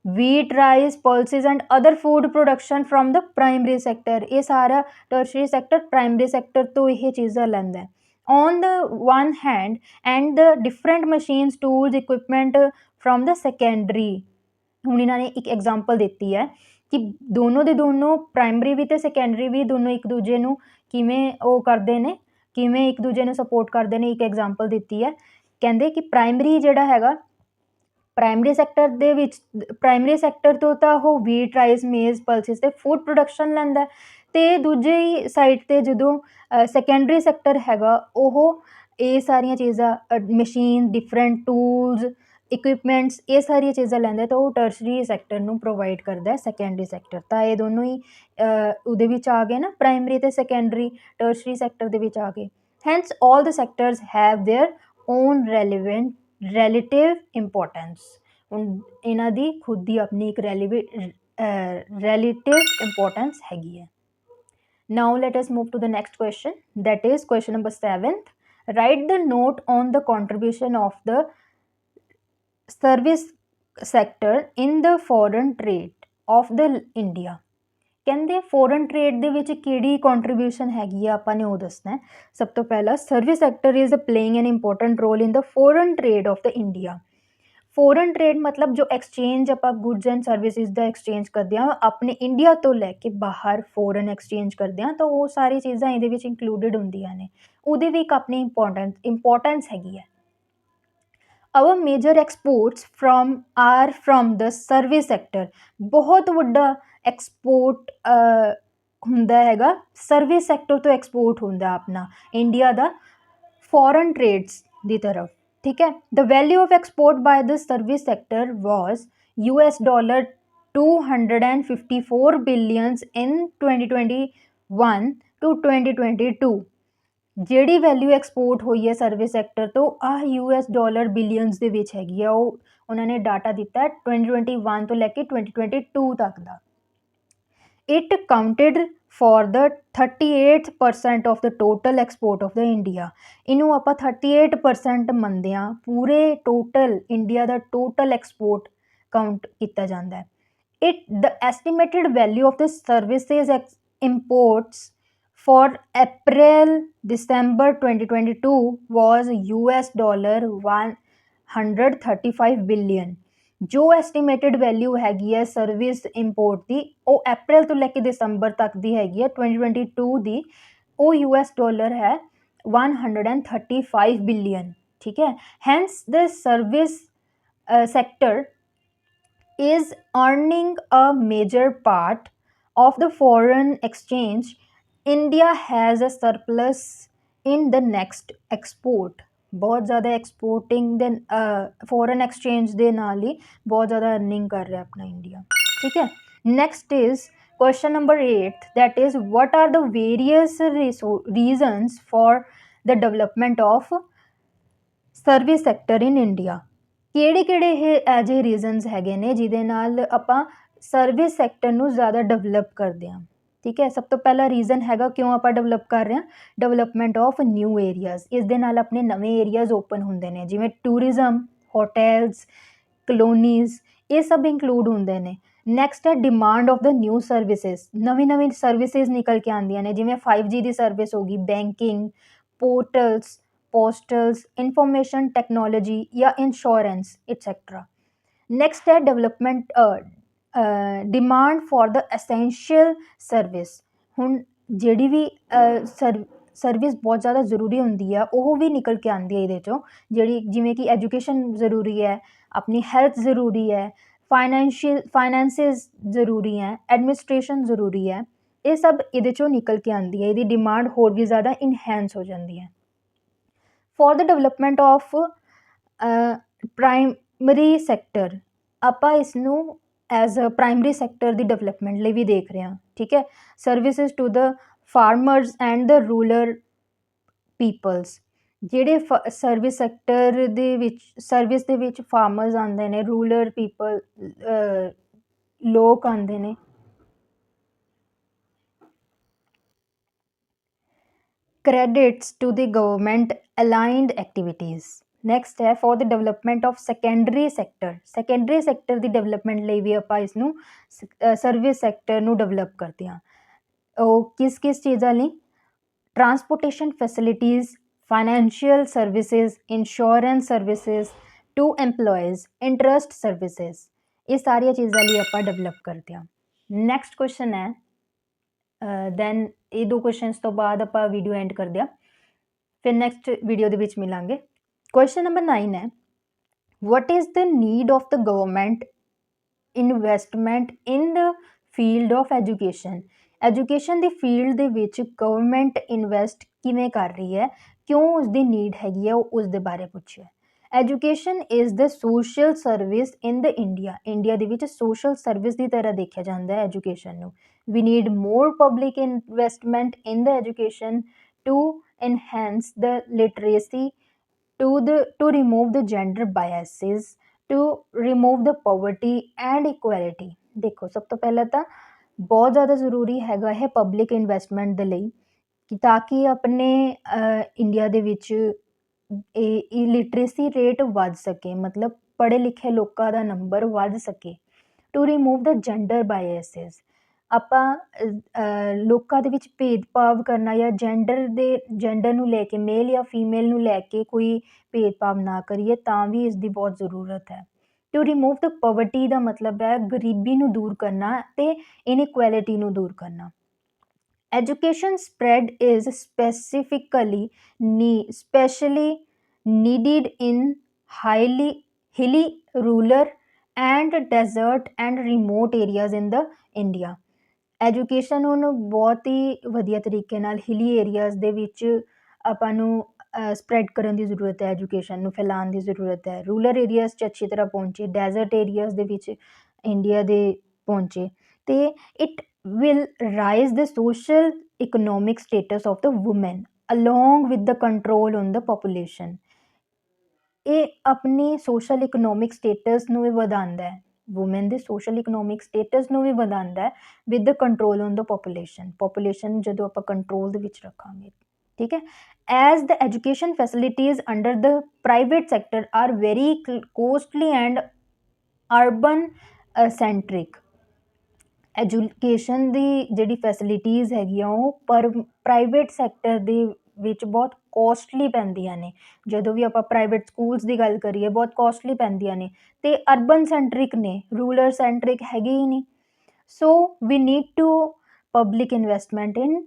wheat, rice, pulses and other food production from the primary sector। ਇਹ ਸਾਰਾ tertiary sector primary sector ਤੋਂ ਇਹ ਚੀਜ਼ਾਂ ਲੈਂਦਾ on the one hand and the different machines, tools, equipment from the secondary। ਹੁਣ ਇਹਨਾਂ ਨੇ ਇੱਕ ਐਗਜ਼ਾਮਪਲ ਦਿੱਤੀ ਹੈ ਕਿ ਦੋਨੋਂ ਦੇ ਦੋਨੋਂ ਪ੍ਰਾਇਮਰੀ ਵੀ ਅਤੇ ਸੈਕੰਡਰੀ ਵੀ ਦੋਨੋਂ ਇੱਕ ਦੂਜੇ ਨੂੰ ਕਿਵੇਂ ਉਹ ਕਰਦੇ ਨੇ, ਕਿਵੇਂ ਇੱਕ ਦੂਜੇ ਨੂੰ ਸਪੋਰਟ ਕਰਦੇ ਨੇ। ਇੱਕ ਐਗਜ਼ਾਮਪਲ ਦਿੱਤੀ ਹੈ, ਕਹਿੰਦੇ ਕਿ ਪ੍ਰਾਇਮਰੀ ਜਿਹੜਾ ਹੈਗਾ ਪ੍ਰਾਇਮਰੀ ਸੈਕਟਰ ਦੇ ਵਿੱਚ ਪ੍ਰਾਇਮਰੀ ਸੈਕਟਰ ਤੋਂ ਤਾਂ ਉਹ ਵੀਟ, ਰਾਈਸ, ਮੇਜ਼, ਪਲਸਿਸ ਅਤੇ ਫੂਡ ਪ੍ਰੋਡਕਸ਼ਨ ਲੈਂਦਾ ਅਤੇ ਦੂਜੀ ਸਾਈਡ 'ਤੇ ਜਦੋਂ ਸੈਕੰਡਰੀ ਸੈਕਟਰ ਹੈਗਾ ਉਹ ਇਹ ਸਾਰੀਆਂ ਚੀਜ਼ਾਂ ਮਸ਼ੀਨ, ਡਿਫਰੈਂਟ ਟੂਲਸ, ਇਕੁਇਪਮੈਂਟਸ, ਇਹ ਸਾਰੀਆਂ ਚੀਜ਼ਾਂ ਲੈਂਦਾ ਤਾਂ ਉਹ ਟਰਸ਼ਰੀ ਸੈਕਟਰ ਨੂੰ ਪ੍ਰੋਵਾਈਡ ਕਰਦਾ ਸੈਕੰਡਰੀ ਸੈਕਟਰ। ਤਾਂ ਇਹ ਦੋਨੋਂ ਹੀ ਉਹਦੇ ਵਿੱਚ ਆ ਗਏ ਨਾ, ਪ੍ਰਾਇਮਰੀ ਅਤੇ ਸੈਕੰਡਰੀ ਟਰਸ਼ਰੀ ਸੈਕਟਰ ਦੇ ਵਿੱਚ ਆ ਗਏ। Hence all the sectors have their own relative importance. ਹੁਣ ਇਹਨਾਂ ਦੀ ਖੁਦ ਦੀ ਆਪਣੀ ਇੱਕ ਰਿਲੇਟਿਵ ਇੰਪੋਰਟੈਂਸ ਹੈਗੀ ਹੈ। Now let us move to the next question, that is question number 7th। Write the note on the contribution of the service sector in the foreign trade of the India। ਕਹਿੰਦੇ foreign trade ਦੇ ਵਿੱਚ ਕਿਹੜੀ contribution ਹੈਗੀ ਆ ਆਪਾਂ ਨੇ ਉਹ ਦੱਸਣਾ। ਸਭ ਤੋਂ ਪਹਿਲਾਂ service sector is playing an important role in the foreign trade of the India. Foreign trade ਮਤਲਬ ਜੋ ਐਕਸਚੇਂਜ ਆਪਾਂ ਗੁੱਡਸ ਐਂਡ ਸਰਵਿਸਿਜ਼ ਦਾ ਐਕਸਚੇਂਜ ਕਰਦੇ ਹਾਂ ਆਪਣੇ ਇੰਡੀਆ ਤੋਂ ਲੈ ਕੇ ਬਾਹਰ ਫੋਰਨ ਐਕਸਚੇਂਜ ਕਰਦੇ ਹਾਂ ਤਾਂ ਉਹ ਸਾਰੀ ਚੀਜ਼ਾਂ ਇਹਦੇ ਵਿੱਚ ਇੰਕਲੂਡਡ ਹੁੰਦੀਆਂ ਨੇ, ਉਹਦੀ ਵੀ ਇੱਕ ਆਪਣੀ ਇੰਪੋਰਟੈਂਸ ਹੈਗੀ ਹੈ। Our major exports from the service sector. ਬਹੁਤ ਵੱਡਾ ਐਕਸਪੋਰਟ ਹੁੰਦਾ ਹੈਗਾ ਸਰਵਿਸ ਸੈਕਟਰ ਤੋਂ ਐਕਸਪੋਰਟ ਹੁੰਦਾ ਆਪਣਾ ਇੰਡੀਆ ਦਾ ਫੋਰਨ ਟ੍ਰੇਡਸ ਦੀ ਤਰਫ, ਠੀਕ ਹੈ। The value of export by the service sector was $254 billions in 2021 to 2022। ਜਿਹੜੀ ਵੈਲਿਊ ਐਕਸਪੋਰਟ ਹੋਈ ਹੈ ਸਰਵਿਸ ਸੈਕਟਰ ਤੋਂ $US ਬਿਲੀਅਨਸ ਦੇ ਵਿੱਚ ਹੈਗੀ ਆ। ਉਹ ਉਹਨਾਂ ਨੇ ਡਾਟਾ ਦਿੱਤਾ 2021 ਤੋਂ ਲੈ ਕੇ 2022 ਤੱਕ ਦਾ। It counted for the 38% of the total export of the India. ਇਹਨੂੰ ਆਪਾਂ 38% ਮੰਨਦੇ ਹਾਂ, ਪੂਰੇ ਟੋਟਲ ਇੰਡੀਆ ਦਾ ਟੋਟਲ ਐਕਸਪੋਰਟ ਕਾਊਂਟ ਕੀਤਾ ਜਾਂਦਾ ਹੈ। The estimated value of the services imports for April-December 2022 was $135 billion। ਜੋ ਐਸਟੀਮੇਟਡ ਵੈਲਿਊ ਹੈਗੀ ਹੈ ਸਰਵਿਸ ਇੰਪੋਰਟ ਦੀ, ਉਹ ਅਪ੍ਰੈਲ ਤੋਂ ਲੈ ਕੇ ਦਸੰਬਰ ਤੱਕ ਦੀ ਹੈਗੀ ਹੈ 2022 ਦੀ, ਉਹ ਯੂਐਸ ਡਾਲਰ ਹੈ 135 ਬਿਲੀਅਨ। ਠੀਕ ਹੈ, hence the service sector is earning a major part of the foreign exchange. India has a surplus in the next export। ਬਹੁਤ ਜ਼ਿਆਦਾ ਐਕਸਪੋਰਟਿੰਗ ਦੇ ਫੋਰਨ ਐਕਸਚੇਂਜ ਦੇ ਨਾਲ ਹੀ ਬਹੁਤ ਜ਼ਿਆਦਾ ਅਰਨਿੰਗ ਕਰ ਰਿਹਾ ਆਪਣਾ ਇੰਡੀਆ। ਠੀਕ ਹੈ, next is question number 8, that is what are the various reasons for the development of service sector in India। ਕਿਹੜੇ ਇਹ ਐਜ ਏ ਰੀਜ਼ਨਸ ਹੈਗੇ ਨੇ ਜਿਹਦੇ ਨਾਲ ਆਪਾਂ ਸਰਵਿਸ ਸੈਕਟਰ ਨੂੰ ਜ਼ਿਆਦਾ ਡਿਵੈਲਪ ਕਰਦੇ ਹਾਂ। ਠੀਕ ਹੈ, ਸਭ ਤੋਂ ਪਹਿਲਾ ਰੀਜ਼ਨ ਹੈਗਾ ਕਿਉਂ ਆਪਾਂ ਡਿਵੈਲਪ ਕਰ ਰਹੇ ਹਾਂ, ਡਿਵੈਲਪਮੈਂਟ ਆਫ ਨਿਊ ਏਰੀਆਜ਼। ਇਸ ਦੇ ਨਾਲ ਆਪਣੇ ਨਵੇਂ ਏਰੀਆਜ਼ ਓਪਨ ਹੁੰਦੇ ਨੇ, ਜਿਵੇਂ ਟੂਰਿਜ਼ਮ, ਹੋਟਲਸ, ਕਲੋਨੀਜ਼, ਇਹ ਸਭ ਇੰਕਲੂਡ ਹੁੰਦੇ ਨੇ। ਨੈਕਸਟ ਹੈ demand of the new services. ਨਵੀਂ ਸਰਵਿਸਿਜ਼ ਨਿਕਲ ਕੇ ਆਉਂਦੀਆਂ ਨੇ, ਜਿਵੇਂ 5G ਦੀ ਸਰਵਿਸ ਹੋ ਗਈ, ਬੈਂਕਿੰਗ, ਪੋਰਟਲਸ, पोस्टल्स, इंफॉर्मेशन टेक्नोलॉजी या इंश्योरेंस एटसेट्रा। नेक्स्ट है development demand for the essential service. हुण जिहड़ी भी सर्विस बहुत ज़्यादा ਜ਼ਰੂਰੀ ਹੁੰਦੀ ਹੈ ਉਹ ਵੀ ਨਿਕਲ ਕੇ ਆਉਂਦੀ ਹੈ ਇਹਦੇ 'ਚੋਂ, ਜਿਹੜੀ ਜਿਵੇਂ ਕਿ ਐਜੂਕੇਸ਼ਨ ਜ਼ਰੂਰੀ ਹੈ, ਆਪਣੀ ਹੈਲਥ ਜ਼ਰੂਰੀ ਹੈ, ਫਾਈਨੈਂਸਿਸ ਜ਼ਰੂਰੀ ਹੈ, ਐਡਮਿਨਿਸਟ੍ਰੇਸ਼ਨ ਜ਼ਰੂਰੀ ਹੈ। ਇਹ ਸਭ ਇਹਦੇ 'ਚੋਂ ਨਿਕਲ ਕੇ ਆਉਂਦੀ ਹੈ, ਇਹਦੀ ਡਿਮਾਂਡ ਹੋਰ ਵੀ ਜ਼ਿਆਦਾ ਇਨਹੈਂਸ ਹੋ ਜਾਂਦੀ ਹੈ। For the development of primary sector, ਆਪਾਂ ਇਸ ਨੂੰ ਐਜ਼ ਅ ਪ੍ਰਾਇਮਰੀ ਸੈਕਟਰ ਦੀ ਡਿਵੈਲਪਮੈਂਟ ਲਈ ਵੀ ਦੇਖ ਰਹੇ ਹਾਂ। ਠੀਕ ਹੈ, services to the farmers and the rural peoples. ਜਿਹੜੇ ਸਰਵਿਸ ਸੈਕਟਰ ਦੇ ਵਿੱਚ ਸਰਵਿਸ ਦੇ ਵਿੱਚ ਫਾਰਮਰਸ ਆਉਂਦੇ ਨੇ, ਰੂਰਲ ਪੀਪਲ ਲੋਕ ਆਉਂਦੇ ਨੇ। credits to the government aligned activities। Next ਹੈ for the development of secondary sector. Secondary sector ਦੀ ਡਿਵੈਲਪਮੈਂਟ ਲਈ ਵੀ ਆਪਾਂ ਇਸ ਨੂੰ ਸਰਵਿਸ ਸੈਕਟਰ ਨੂੰ ਡਿਵੈਲਪ ਕਰਦੇ ਹਾਂ। ਉਹ ਕਿਸ ਚੀਜ਼ਾਂ ਲਈ, transportation facilities, financial services, insurance services to employees, interest services, ਇਹ ਸਾਰੀਆਂ ਚੀਜ਼ਾਂ ਲਈ ਆਪਾਂ ਡਿਵੈਲਪ ਕਰਦੇ ਹਾਂ। ਨੈਕਸਟ ਕੁਐਸਚਨ ਹੈ ਦੈਨ ਇਹ ਦੋ ਕੁਐਸਚਨਸ ਤੋਂ ਬਾਅਦ ਆਪਾਂ ਵੀਡੀਓ ਐਂਡ ਕਰਦੇ ਹਾਂ, ਫਿਰ ਨੈਕਸਟ ਵੀਡੀਓ ਦੇ ਵਿੱਚ ਮਿਲਾਂਗੇ। ਕੁਐਸਚਨ ਨੰਬਰ 9 ਹੈ what is the need of the government investment in the field of education. Education the field ਦੇ ਵਿੱਚ ਗਵਰਨਮੈਂਟ ਇਨਵੈਸਟ ਕਿਵੇਂ ਕਰ ਰਹੀ ਹੈ, ਕਿਉਂ ਉਸਦੀ ਨੀਡ ਹੈਗੀ ਹੈ, ਉਹ ਉਸ ਦੇ ਬਾਰੇ ਪੁੱਛਿਆ। Education is the social service in the India ਦੇ ਵਿੱਚ ਸੋਸ਼ਲ ਸਰਵਿਸ ਦੀ ਤਰ੍ਹਾਂ ਦੇਖਿਆ ਜਾਂਦਾ ਹੈ ਐਜੂਕੇਸ਼ਨ ਨੂੰ। we need more public investment in the education to enhance the literacy, to remove the gender biases, to remove the poverty and equality। ਦੇਖੋ ਸਭ ਤੋਂ ਪਹਿਲਾਂ ਤਾਂ ਬਹੁਤ ਜ਼ਿਆਦਾ ਜ਼ਰੂਰੀ ਹੈਗਾ ਹੈ ਪਬਲਿਕ ਇਨਵੈਸਟਮੈਂਟ ਦੇ ਲਈ, ਕਿ ਤਾਂ ਕਿ ਆਪਣੇ ਇੰਡੀਆ ਦੇ ਵਿੱਚ ਇਹ ਲਿਟਰੇਸੀ ਰੇਟ ਵੱਧ ਸਕੇ, ਮਤਲਬ ਪੜ੍ਹੇ ਲਿਖੇ ਲੋਕਾਂ ਦਾ ਨੰਬਰ ਵੱਧ ਸਕੇ। ਟੂ ਰਿਮੂਵ ਦ ਜੈਂਡਰ ਬਾਇਸਿਸ, ਆਪਾਂ ਲੋਕਾਂ ਦੇ ਵਿੱਚ ਭੇਦਭਾਵ ਕਰਨਾ ਜਾਂ ਜੈਂਡਰ ਨੂੰ ਲੈ ਕੇ, ਮੇਲ ਜਾਂ ਫੀਮੇਲ ਨੂੰ ਲੈ ਕੇ ਕੋਈ ਭੇਦਭਾਵ ਨਾ ਕਰੀਏ, ਤਾਂ ਵੀ ਇਸ ਦੀ ਬਹੁਤ ਜ਼ਰੂਰਤ ਹੈ। ਟੂ ਰਿਮੂਵ ਦ ਪੋਵਰਟੀ ਦਾ ਮਤਲਬ ਹੈ ਗਰੀਬੀ ਨੂੰ ਦੂਰ ਕਰਨਾ ਅਤੇ ਇਨਇਕੁਐਲਿਟੀ ਨੂੰ ਦੂਰ ਕਰਨਾ। Education spread is specially needed in hilly, rural and desert and remote areas in the India। Education ਨੂੰ ਬਹੁਤ ਹੀ ਵਧੀਆ ਤਰੀਕੇ ਨਾਲ ਹਿਲੀ ਏਰੀਆਜ਼ ਦੇ ਵਿੱਚ ਆਪਾਂ ਨੂੰ ਸਪਰੈਡ ਕਰਨ ਦੀ ਜ਼ਰੂਰਤ ਹੈ, ਐਜੂਕੇਸ਼ਨ ਨੂੰ ਫੈਲਾਉਣ ਦੀ ਜ਼ਰੂਰਤ ਹੈ। ਰੂਰਲ ਏਰੀਆਜ਼ 'ਚ ਅੱਛੀ ਤਰ੍ਹਾਂ ਪਹੁੰਚੇ, ਡੈਜ਼ਰਟ ਏਰੀਆਜ਼ ਦੇ ਵਿੱਚ ਇੰਡੀਆ ਦੇ ਪਹੁੰਚੇ, ਅਤੇ it will rise the social economic status of the women along with the control on the population। ਇਹ ਆਪਣੀ ਸੋਸ਼ਲ ਇਕਨੋਮਿਕ ਸਟੇਟਸ ਨੂੰ ਵੀ ਵਧਾਉਂਦਾ ਹੈ, ਵੂਮੈਨ ਦੇ ਸੋਸ਼ਲ ਇਕਨੋਮਿਕ ਸਟੇਟਸ ਨੂੰ ਵੀ ਵਧਾਉਂਦਾ ਹੈ with the control on the population ਜਦੋਂ ਆਪਾਂ ਕੰਟਰੋਲ ਦੇ ਵਿੱਚ ਰੱਖਾਂਗੇ। ਠੀਕ ਹੈ, as the education facilities under the private sector are very costly and urban centric. Education ਦੀ ਜਿਹੜੀ ਫੈਸਿਲਿਟੀਜ਼ ਹੈਗੀਆਂ ਉਹ ਪ੍ਰਾਈਵੇਟ ਸੈਕਟਰ ਦੇ ਵਿੱਚ ਬਹੁਤ ਕੋਸਟਲੀ ਪੈਂਦੀਆਂ ਨੇ। ਜਦੋਂ ਵੀ ਆਪਾਂ ਪ੍ਰਾਈਵੇਟ ਸਕੂਲਸ ਦੀ ਗੱਲ ਕਰੀਏ ਬਹੁਤ ਕੋਸਟਲੀ ਪੈਂਦੀਆਂ ਨੇ ਅਤੇ ਅਰਬਨ ਸੈਂਟਰਿਕ ਨੇ, ਰੂਰਲ ਸੈਂਟਰਿਕ ਹੈਗੇ ਹੀ ਨਹੀਂ। So we need to public investment in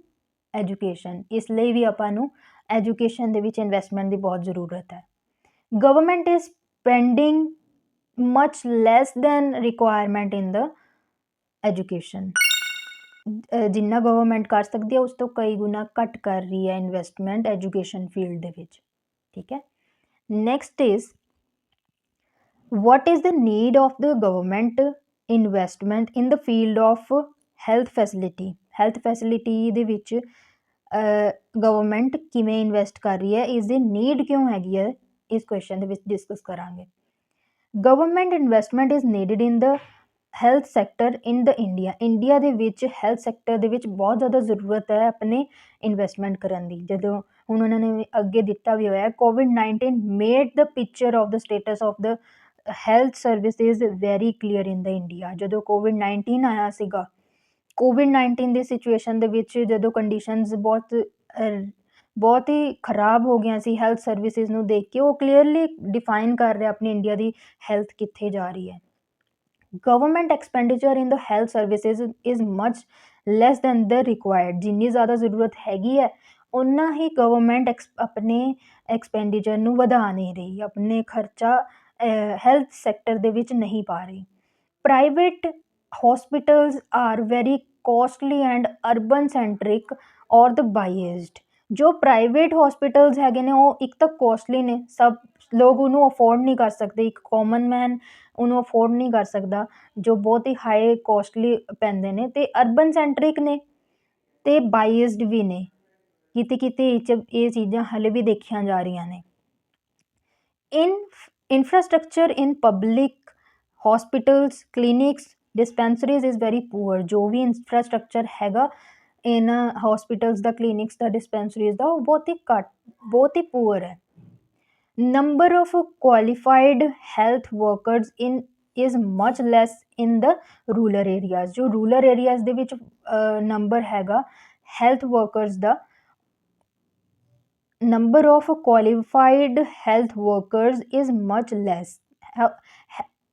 education. ਇਸ ਲਈ ਵੀ ਆਪਾਂ ਨੂੰ ਐਜੂਕੇਸ਼ਨ ਦੇ ਵਿੱਚ ਇਨਵੈਸਟਮੈਂਟ ਦੀ ਬਹੁਤ ਜ਼ਰੂਰਤ ਹੈ। Government is spending much less than requirement in the education. ਜਿੰਨਾ ਗਵਰਨਮੈਂਟ ਕਰ ਸਕਦੀ ਹੈ ਉਸ ਤੋਂ ਕਈ ਗੁਣਾ ਘੱਟ ਕਰ ਰਹੀ ਹੈ ਇਨਵੈਸਟਮੈਂਟ ਐਜੂਕੇਸ਼ਨ ਫੀਲਡ ਦੇ ਵਿੱਚ। ਠੀਕ ਹੈ। Next is what is the need of the government investment in the field of health facility। health facility ਦੇ ਵਿੱਚ ਗਵਰਨਮੈਂਟ ਕਿਵੇਂ ਇਨਵੈਸਟ ਕਰ ਰਹੀ ਹੈ, ਇਸ ਦੀ ਨੀਡ ਕਿਉਂ ਹੈਗੀ ਹੈ, ਇਸ ਕੁਐਸਚਨ ਦੇ ਵਿੱਚ ਡਿਸਕਸ ਕਰਾਂਗੇ। Government investment is needed in the health sector in the India ਦੇ ਵਿੱਚ ਹੈਲਥ ਸੈਕਟਰ ਦੇ ਵਿੱਚ ਬਹੁਤ ਜ਼ਿਆਦਾ ਜ਼ਰੂਰਤ ਹੈ ਆਪਣੇ ਇਨਵੈਸਟਮੈਂਟ ਕਰਨ ਦੀ। ਜਦੋਂ ਹੁਣ ਉਹਨਾਂ ਨੇ ਅੱਗੇ ਦਿੱਤਾ ਵੀ ਹੋਇਆ COVID-19 made the picture of the status of the health services very clear in the India. ਜਦੋਂ COVID-19 ਆਇਆ ਸੀਗਾ, COVID-19 ਦੀ ਸਿਚੁਏਸ਼ਨ ਦੇ ਵਿੱਚ ਜਦੋਂ ਕੰਡੀਸ਼ਨਸ ਬਹੁਤ ਹੀ ਖਰਾਬ ਹੋ ਗਈਆਂ ਸੀ ਹੈਲਥ ਸਰਵਿਸਿਜ਼ ਨੂੰ ਦੇਖ ਕੇ, ਉਹ ਕਲੀਅਰਲੀ ਡਿਫਾਈਨ ਕਰ ਰਿਹਾ ਆਪਣੀ ਇੰਡੀਆ ਦੀ ਹੈਲਥ ਕਿੱਥੇ ਜਾ ਰਹੀ ਹੈ। Government expenditure in the health services is much less than the required. ਜਿੰਨੀ ਜ਼ਿਆਦਾ ਜ਼ਰੂਰਤ ਹੈਗੀ ਹੈ ਓਨਾ ਹੀ ਗਵਰਨਮੈਂਟ ਆਪਣੇ ਐਕਸਪੈਂਡੀਚਰ ਨੂੰ ਵਧਾ ਨਹੀਂ ਰਹੀ, ਆਪਣੇ ਖਰਚਾ ਹੈਲਥ ਸੈਕਟਰ ਦੇ ਵਿੱਚ ਨਹੀਂ ਪਾ ਰਹੀ। Private hospitals are very costly and urban centric ਔਰ ਦ ਬਾਈਸਡ। ਜੋ ਪ੍ਰਾਈਵੇਟ ਹਸਪੀਟਲਸ ਹੈਗੇ ਨੇ ਉਹ ਇੱਕ ਤਾਂ ਕੋਸਟਲੀ ਨੇ, ਸਭ ਲੋਕ ਉਹਨੂੰ ਅਫੋਰਡ ਨਹੀਂ ਕਰ ਸਕਦੇ, ਇੱਕ ਕਾਮਨ ਮੈਨ ਉਹਨੂੰ ਅਫੋਰਡ ਨਹੀਂ ਕਰ ਸਕਦਾ, ਜੋ ਬਹੁਤ ਹੀ ਹਾਈ ਕੋਸਟਲੀ ਪੈਂਦੇ ਨੇ, ਅਤੇ ਅਰਬਨ ਸੈਂਟਰਿਕ ਨੇ ਅਤੇ ਬਾਈਸਡ ਵੀ ਨੇ। ਕਿਤੇ ਕਿਤੇ ਇਹ ਚੀਜ਼ਾਂ ਹਲੇ ਵੀ ਦੇਖੀਆਂ ਜਾ ਰਹੀਆਂ ਨੇ। Infrastructure in public hospitals, clinics, dispensaries is very poor. ਜੋ ਵੀ ਇਨਫਰਾਸਟਰਕਚਰ ਹੈਗਾ ਇਹਨਾਂ ਹਸਪੀਟਲਸ ਦਾ, ਕਲੀਨਿਕਸ ਦਾ, ਡਿਸਪੈਂਸਰੀਜ਼ ਦਾ, ਉਹ ਬਹੁਤ ਹੀ ਪੂਅਰ ਹੈ। Number of qualified health workers is much less in the rural areas. ਜੋ ਰੂਰਲ ਏਰੀਆਜ਼ ਦੇ ਵਿੱਚ ਨੰਬਰ ਹੈਗਾ ਹੈਲਥ ਵਰਕਰਸ ਦਾ, number of qualified health workers is much less.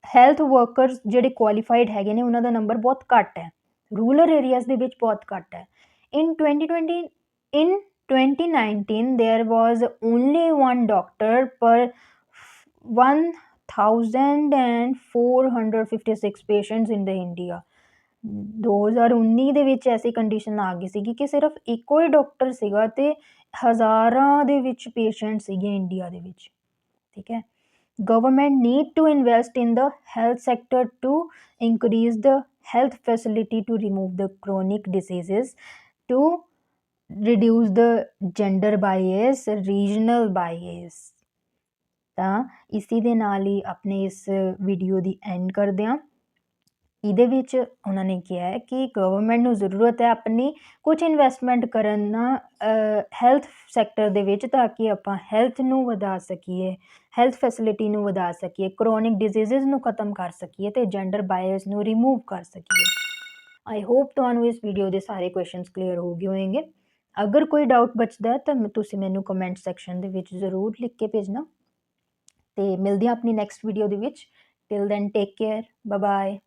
Health workers ਜਿਹੜੇ ਕੁਆਲੀਫਾਈਡ ਹੈਗੇ ਨੇ ਉਹਨਾਂ ਦਾ ਨੰਬਰ ਬਹੁਤ ਘੱਟ ਹੈ, ਰੂਰਲ ਏਰੀਆਜ਼ ਦੇ ਵਿੱਚ ਬਹੁਤ ਘੱਟ ਹੈ। In 2019 there was only one doctor per 1456 patients in the India। 2019 ਦੇ ਵਿੱਚ ਐਸੀ ਕੰਡੀਸ਼ਨ ਆ ਗਈ ਸੀਗੀ ਕਿ ਸਿਰਫ ਇੱਕੋ ਹੀ ਡਾਕਟਰ ਸੀਗਾ ਅਤੇ ਹਜ਼ਾਰਾਂ ਦੇ ਵਿੱਚ ਪੇਸ਼ੈਂਟ ਸੀਗੇ ਇੰਡੀਆ ਦੇ ਵਿੱਚ। ਠੀਕ ਹੈ। Government need to invest in the health sector to increase the health facility to remove the chronic diseases, to reduce the gender bias, regional bias। ਤਾਂ ਇਸੀ ਦੇ ਨਾਲ ਹੀ ਆਪਣੇ ਇਸ ਵੀਡੀਓ ਦੀ ਐਂਡ ਕਰਦੇ ਹਾਂ। ਇਹਦੇ ਵਿੱਚ ਉਹਨਾਂ ਨੇ ਕਿਹਾ ਹੈ ਕਿ ਗਵਰਨਮੈਂਟ ਨੂੰ ਜ਼ਰੂਰਤ ਹੈ ਆਪਣੀ ਕੁਝ ਇਨਵੈਸਟਮੈਂਟ ਕਰਨ ਹੈਲਥ ਸੈਕਟਰ ਦੇ ਵਿੱਚ, ਤਾਂ ਕਿ ਆਪਾਂ ਹੈਲਥ ਨੂੰ ਵਧਾ ਸਕੀਏ, ਹੈਲਥ ਫੈਸਿਲਿਟੀ ਨੂੰ ਵਧਾ ਸਕੀਏ, ਕਰੋਨਿਕ ਡਿਜ਼ੀਜ਼ਸ ਨੂੰ ਖਤਮ ਕਰ ਸਕੀਏ ਅਤੇ ਜੈਂਡਰ ਬਾਇਸ ਨੂੰ ਰਿਮੂਵ ਕਰ ਸਕੀਏ। ਆਈ ਹੋਪ ਤੁਹਾਨੂੰ ਇਸ ਵੀਡੀਓ ਦੇ ਸਾਰੇ ਕੁਐਸਚਨਸ ਕਲੀਅਰ ਹੋ ਗਏ ਹੋਣਗੇ। ਅਗਰ ਕੋਈ ਡਾਊਟ ਬਚਦਾ ਹੈ ਤਾਂ ਤੁਸੀਂ ਮੈਨੂੰ ਕਮੈਂਟ ਸੈਕਸ਼ਨ ਦੇ ਵਿੱਚ ਜ਼ਰੂਰ ਲਿਖ ਕੇ ਭੇਜਣਾ, ਅਤੇ ਮਿਲਦੇ ਹਾਂ ਆਪਣੀ ਨੈਕਸਟ ਵੀਡੀਓ ਦੇ ਵਿੱਚ। Till then take care, bye bye.